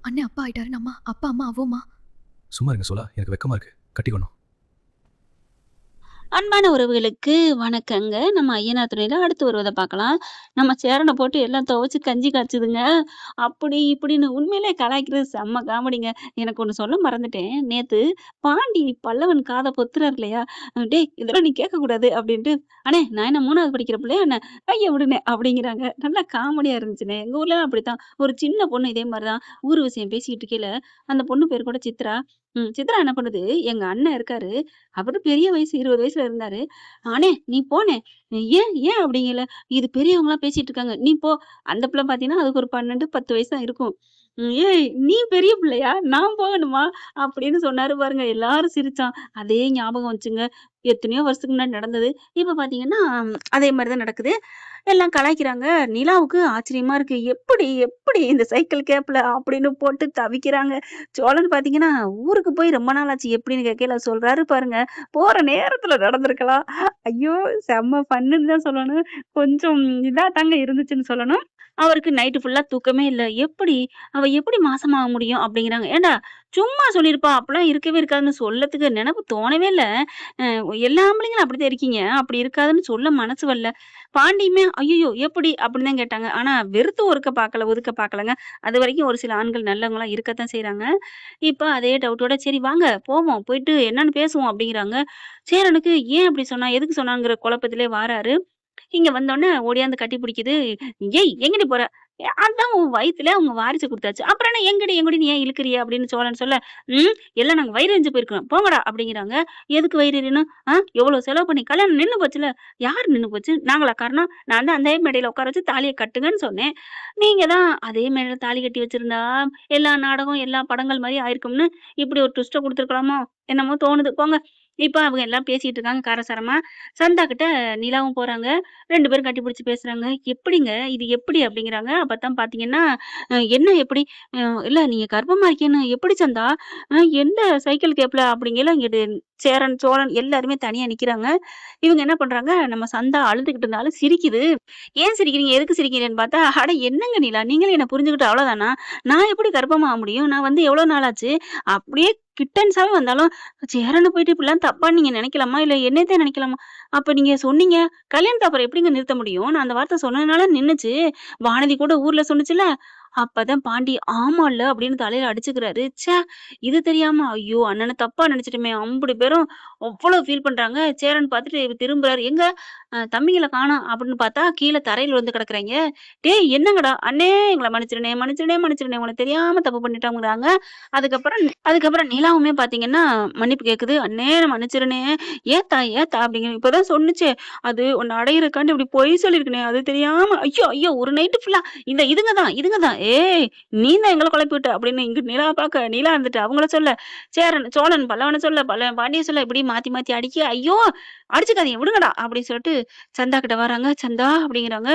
அண்ணே அப்பா ஆயிட்டாரு. அம்மா அப்பா அம்மா அவோமா. சும்மா இருங்க சோலா, எனக்கு வெக்கமா இருக்கு. கட்டிக்கணும். அன்பான உறவுகளுக்கு வணக்கங்க. நம்ம ஐயனார் துணையில அடுத்து வருவத பார்க்கலாம். நம்ம சேரன போட்டு எல்லாம் துவைச்சு கஞ்சி காய்ச்சுதுங்க. அப்படி இப்படின்னு உண்மையிலே கலாய்க்கிறது செம்ம காமெடிங்க. எனக்கு ஒண்ணு சொல்ல மறந்துட்டேன். நேத்து பாண்டி பல்லவன் காத பொத்துறாரு இல்லையா? "டேய் இதெல்லாம் நீ கேட்கக்கூடாது" அப்படின்ட்டு, "அண்ணே நான் என்ன 3வது படிக்கிற பிள்ளையா என்ன? கைய விடுண்ணே" அப்படிங்கிறாங்க. நல்லா காமெடியா இருந்துச்சுண்ணே. எங்க ஊர்லலாம் அப்படித்தான். ஒரு சின்ன பொண்ணு இதே மாரி தான் ஊர் விஷயம் பேசிக்கிட்டு இருக்கையில, அந்த பொண்ணு பேரு கூட சித்ரா. சித்ரா என்ன பண்ணுது, எங்க அண்ணன் இருக்காரு. அவரு பெரிய வயசு 20 வயசுல இருந்தாரு. "அண்ணே நீ போண்ணே." "ஏன்? ஏன்?" அப்படிங்கல. "இது பெரியவங்கலாம் பேசிட்டு இருக்காங்க. நீ போ." அந்த பிள்ளை பார்த்தீங்கன்னா, அதுக்கு ஒரு 12, 10 வயசு தான் இருக்கும். "ஏய் நீ பெரிய பிள்ளையா? நான் போகணுமா?" அப்படின்னு சொன்னாரு பாருங்க. எல்லாரும் சிரிச்சோம். அதே ஞாபகம் வந்துச்சுங்க. எத்தனையோ வருஷத்துக்கு முன்னாடி நடந்தது. இப்ப பார்த்தீங்கன்னா, அதே மாரி தான் நடக்குது. எல்லாம் கலாய்க்கிறாங்க. நிலாவுக்கு ஆச்சரியமா இருக்கு. "எப்படி எப்படி இந்த சைக்கிள் கேப்ல?" அப்படின்னு போட்டு தவிக்கிறாங்க. சோழன் பார்த்தீங்கன்னா, "ஊருக்கு போய் ரொம்ப நாள் ஆச்சு." எப்படின்னு கேட்கையில சொல்றாரு பாருங்க. போற நேரத்துல நடந்திருக்கலாம். ஐயோ! செம்ம ஃபன்னுன்னு தான் சொல்லணும். கொஞ்சம் இதா தாங்க இருந்துச்சுன்னு சொல்லணும். அவருக்கு நைட்டு ஃபுல்லா தூக்கமே இல்ல. "எப்படி? அவ எப்படி மாசமாக முடியும்?" அப்படிங்கிறாங்க. ஏன்டா சும்மா சொல்லியிருப்பா. அப்பலாம் இருக்கவே இருக்காதுன்னு சொல்லத்துக்கு நெனப்பு தோணவே இல்ல. அ எல்லா ஆம்பளைங்களும் அப்படித்தான் இருக்கீங்க. அப்படி இருக்காதுன்னு சொல்ல மனசு வரல. பாண்டியுமே, "ஐய்யய்யோ! எப்படி?" அப்படின்னு தான் கேட்டாங்க. ஆனா வெறுத்து ஒதுக்க பார்க்கல ஒதுக்க பார்க்கலங்க. அதுவரைக்கும் ஒரு சில ஆண்கள் நல்லவங்களா இருக்கத்தான் செய்றாங்க. இப்ப அதே டவுட்டோட, "சரி வாங்க போவோம். போயிட்டு என்னன்னு பேசுவோம்." அப்படிங்கிறாங்க. சேரனுக்கு ஏன் அப்படி சொன்னா? எதுக்கு சொன்னாங்கிற குழப்பத்திலே வாராரு. இங்க வந்தோனே ஓடியாந்து கட்டி பிடிக்குது. "ஏய் எங்கடி போற?" அதான் உன் வயித்துல உங்க வாரிசு குடுத்தாச்சு. அப்புறம் என்ன எங்கடி எங்கடின்னு ஏன் இழுக்குறிய?" அப்படின்னு சோழன் சொல்ல, "ம் எல்லாம் நாங்க வயிறு எரிஞ்சு போயிருக்கிறோம். போங்கடா" அப்படிங்கிறாங்க. "எதுக்கு வயிறு எரியணும்? எவ்வளோ செலவு பண்ணி கல்யாணம் நின்னு போச்சுல்ல." "யார் நின்னு போச்சு? நாங்களா காரணம்? நான் தான் அதே மேடையில உட்கார வச்சு தாலிய கட்டுங்கன்னு சொன்னேன். நீங்க தான் அதே மேடையில தாலி கட்டி வச்சிருந்தா, எல்லா நாடகம், எல்லா படங்கள் மாரி ஆயிருக்கும்னு இப்படி ஒரு ட்விஸ்ட்ட குடுத்துருக்கலாமோ? என்னமோ தோணுது. போங்க." இப்ப அவங்க எல்லாம் பேசிட்டு இருக்காங்க காரசாரமா. சந்தா கிட்ட நிலாவும் போறாங்க. 2 பேரும் கட்டிப்பிடிச்சு பேசுறாங்க. "எப்படிங்க? இது எப்படி?" அப்படிங்கிறாங்க. அப்பதான் பார்த்தீங்கன்னா, என்ன எப்படி? அ "இல்ல நீங்க கர்ப்பமா இருக்கீன்னு எப்படி சந்தா? எந்த சைக்கிள் கேப்ல?" அப்படிங்கையில இங்கிட்டு சேரன், சோழன் எல்லாருமே தனியா நிக்கிறாங்க. இவங்க என்ன பண்றாங்க, நம்ம சந்தா அழுதுகிட்டு இருந்தாலும் சிரிக்குது. "ஏன் சிரிக்கிறீங்க? எதுக்கு சிரிக்கிறீங்கன்னு?" பார்த்தா, "அட என்னங்க நிலா, நீங்களும் என்ன புரிஞ்சுகிட்டு அவ்வளோதானா? நான் எப்படி கர்ப்பமாக முடியும்? நான் வந்து எவ்வளோ நாள் ஆச்சு?" அப்படியே கிட்டன்ஸாவே வந்தாலும், "சேரன போயிட்டு இப்படிலாம் தப்பா நீங்க நெனைக்கலாமா? இல்ல என்னையத்தான் நெனைக்கலாமா? அப்ப நீங்க சொன்னீங்க. கல்யாணத்த அப்புறம் எப்படிங்க நிறுத்த முடியும்? நான் அந்த வார்த்தை சொன்னதுனால நின்னுச்சு. வானதி கூட ஊர்ல சொன்னுச்சுல்ல." அப்பதான் பாண்டி, "ஆமால்ல" அப்படின்னு தலையில அடிச்சுக்கிறாரு. ச்சே! இது தெரியாம, ஐயோ! அண்ணன தப்பா நெனச்சுட்டோமே! அம்புடு பேரும் அவ்ளோ ஃபீல் பண்றாங்க. சேரன் பார்த்துட்டு இவரு திரும்புறாரு. "எங்க தம்பிங்கள காணோம்" அப்படின்னு பார்த்தா, கீழ தரையில விழுந்து கிடக்குறாய்ங்க. "டேய் என்னங்கடா?" "அண்ணே எங்கள மன்னிச்சிடுண்ணே, மன்னிச்சிடுண்ணே, மன்னிச்சிடுண்ணே. உனக்கு தெரியாம தப்பு பண்ணிட்டோம்ங்கிறாங்க." அதுக்கப்புறம் அதுக்கப்புறம் நிலாவுமே பார்த்தீங்கன்னா, மன்னிப்பு கேட்குது. "அண்ணே மன்னிச்சிடுண்ணே." "ஏத்தா, ஏத்தா?" அப்படிங்கிற. "இப்பதான் சொன்னுச்சே, அது உன்ன அடையறக்காண்டி இப்படி பொய் சொல்லியிருக்குண்ணே. அது தெரியாம." "ஐயோ! ஐயோ! ஒரு நைட்டு ஃபுல்லா இந்த இதுங்க தான், இதுங்க தான். ஏய்! நீ தான் எங்கள குழப்பி விட்ட." அப்படின்னு இங்கிட்டு நிலாவ பார்க்க, நிலா இருந்துட்டு அவங்கள சொல்ல, சேரன், சோழன் பல்லவன சொல்ல, பல்லவன் பாண்டிய சொல்ல, இப்படி மாத்தி மாத்தி அடிக்க, "ஐயோ! அடிச்சுக்காதீங்க விடுங்கடா." அப்படின்னு சொல்லிட்டு சந்தா கிட்ட வராங்க. "சந்தா" அப்படிங்கிறாங்க.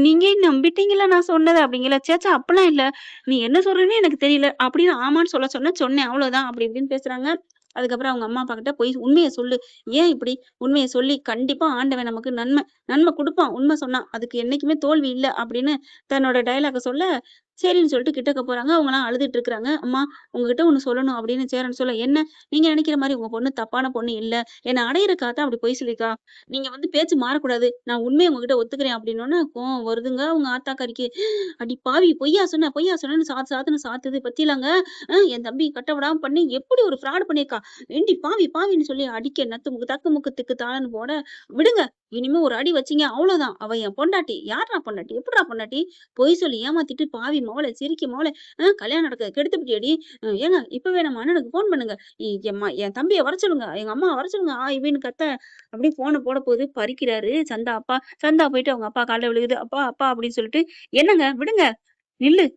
"நீங்க நம்பிட்டீங்கல்ல நான் சொன்னத." அப்படிங்கல. "ச்சே! ச்சே! அப்பலாம் இல்ல. நீ என்ன சொல்றேன்னே எனக்கு தெரியல." அப்படின்னு ஆமான்னு சொல்ல சொன்னேன். சொன்னேன் அவ்வளோதான். அப்படி இப்படின்னு பேசுறாங்க. அதுக்கப்புறம் அவங்க அம்மா, அப்பா கிட்ட போய் உண்மைய சொல்லு. ஏன் இப்படி? உண்மைய சொல்லி கண்டிப்பா ஆண்டவன் நமக்கு நன்மை நன்மை குடுப்பான். உண்மை சொன்னா. அதுக்கு என்னைக்குமே தோல்வி இல்ல." அப்படின்னு தன்னோட டயலாக்க சொல்ல, சரின்னு சொல்லிட்டு கிட்டக்க போறாங்க. அவங்கலாம் அழுதுட்டு இருக்கிறாங்க. "அம்மா உங்ககிட்ட ஒண்ணு சொல்லணும்." அப்படின்னு சேரன் சொல்ல, "என்ன? நீங்க நெனைக்கிற மாரி உங்க பொண்ணு தப்பான பொண்ணு இல்ல. என்ன அடையறக்காக தான் அப்படி பொய் சொல்லியிருக்கா. நீங்க வந்து பேச்சு மாறக்கூடாது. நான் உண்மைய உங்ககிட்ட ஒத்துக்கிறேன்." அப்படின்னோனே கோவம் வருதுங்க உங்க ஆத்தாக்காரிக்கு. "அடி பாவி! பொய்யா சொன்ன, பொய்யா சொன்னேன்னு" சாத்து சாத்துன்னு சாத்துது. "பத்தீலாங்க, என் தம்பிய கட்ட விடாம பண்ணி எப்படி ஒரு ஃப்ராடு பண்ணியிருக்கா. ஏண்டி பாவி, பாவின்னு சொல்லி அடிக்க நத்து முக்கு தக்கு முக்கு திக்கு தாளன்னு போட, விடுங்க. இனிமே ஒரு அடி வச்சீங்க அவ்வளோதான். அவ என் பொண்டாட்டி. யார்றா பொண்டாட்டி? எப்புட்றா பொண்டாட்டி? பொய் சொல்லி ஏமாத்திட்டு பாவி மவளே, சிரிக்கி மவளே, கல்யாணம் நடக்க கெடுத்துப்புட்டியேடி. ஏங்க இப்பவே நம்ம அண்ணனுக்கு ஃபோன் பண்ணுங்க. என் தம்பிய வர சொல்லுங்க. எங்க அம்மாவ வர சொல்லுங்க." இவன்னு கத்த, அப்படியே ஃபோன போட போது பறிக்கிறாரு சந்தா அப்பா. சந்தா போயிட்டு அவங்க அப்பா கால்ல விழுகுது. "அப்பா, அப்பா" அப்படின்னு சொல்லிட்டு, "என்னங்க விடுங்க.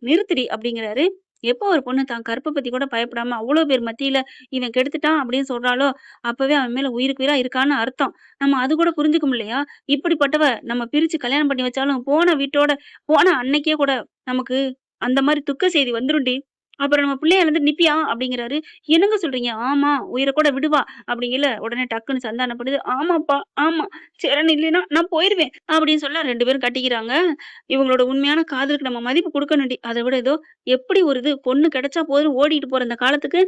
நிறுத்துடி" அப்படிங்கிறாரு. எப்போ ஒரு பொண்ணு தான் கற்ப பத்தி கூட பயப்படாம அவ்ளோ பேர் மத்தியில இவன் கெடுத்துட்டான் அப்படின்னு சொல்றாளோ, அப்பவே அவன் மேல உயிருக்கு உயிரா இருக்கான்னு அர்த்தம். நம்ம அது கூட புரிஞ்சுக்க முடியலையா? இப்படிப்பட்டவ நம்ம பிரிச்சு கல்யாணம் பண்ணி வச்சாலும், போன வீட்டோட போன அன்னைக்கே கூட நமக்கு அந்த மாரி துக்க செய்தி வந்துரும்டி. அப்புறம் நம்ம பிள்ளைய இழந்துட்டு நிப்பியா? அப்படிங்கிறாரு. என்னங்க சொல்றீங்க? ஆமா, உயிர கூட விடுவா அப்படிங்கல. உடனே டக்குன்னு சந்தானப்படுது. ஆமாப்பா, ஆமா. சரண் இல்லைன்னா நான் போயிருவேன் அப்படின்னு சொல்ல 2 பேரும் கட்டிக்கிறாங்க. இவங்களோட உண்மையான காதலுக்கு நம்ம மதிப்பு குடுக்கணும்டி. அத விட ஏதோ எப்படி ஒரு இது பொண்ணு கிடைச்சா போதும்னு ஓடிட்டு போற இந்த காலத்துக்கு,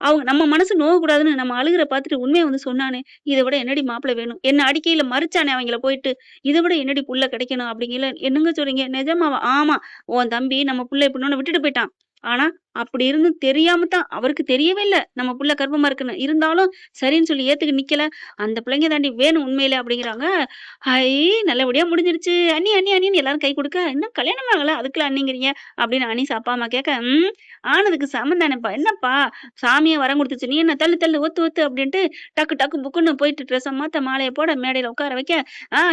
அவங்க நம்ம மனசு நோகக்கூடாதுன்னு நம்ம அழுகுற பார்த்துட்டு உண்மைய வந்து சொன்னானே, இத விட என்னடி மாப்பிள வேணும்? என்ன அடிக்கையில மறிச்சானே அவங்கள போயிட்டு, இத விட என்னடி புள்ள கிடைக்கணும்? அப்படிங்கையில, என்னங்க சொல்றீங்க? நிஜமாவா? ஆமா. உன் தம்பி நம்ம புள்ள இப்படின்னோன விட்டுட்டு போயிட்டான். ஆனா, அப்படி இருந்தும் தெரியாம தான் அவருக்கு தெரியவே இல்ல. நம்ம புள்ள கர்ப்பமா இருக்குன்னு. இருந்தாலும் சரின்னு சொல்லி ஏத்துக்க நிக்கல. அந்த பிள்ளைங்க தாண்டி வேணும் உண்மையிலே அப்படிங்கிறாங்க. ஹை! நல்லபடியா முடிஞ்சிருச்சு. அண்ணி, அண்ணி, அண்ணின்னு எல்லாரும் கை குடுக்க, இன்னும் கல்யாணம் ஆகல. அதுக்குள்ள அண்ணிங்கிறீங்க? அப்படின்னு அனீஸ் அப்பா, அம்மா கேட்க, ஆனதுக்கு சமம் தானேப்பா. என்னப்பா சாமியே வரம் குடுத்துச்சு. நீ என்ன தள்ளு, தள்ளு, ஒத்து, ஒத்து அப்படின்ட்டு டக்கு, டக்கு புக்குன்னு போயிட்டு ட்ரெஸ்ஸ மாத்த, மாலைய போட, மேடையில உட்கார வைக்க,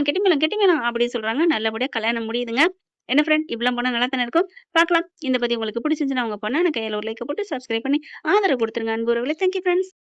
கெட்டிமேளம், கெட்டிமேளம் அப்படின்னு சொல்றாங்க. நல்லபடியா கல்யாணம் முடியுதுங்க. என்ன ஃப்ரெண்ட் இப்படிலாம் பண்ணா நல்லா தானே இருக்கும். பார்க்கலாம். இந்த பதிவு உங்களுக்கு பிடிச்சிருந்துச்சுன்னா, உங்க பொண்ணான கையால ஒரு லைக்க போட்டு சப்ஸ்கிரைப் பண்ணி ஆதரவு குடுத்துருங்க அன்பு உறவுகளே. Thank you friends.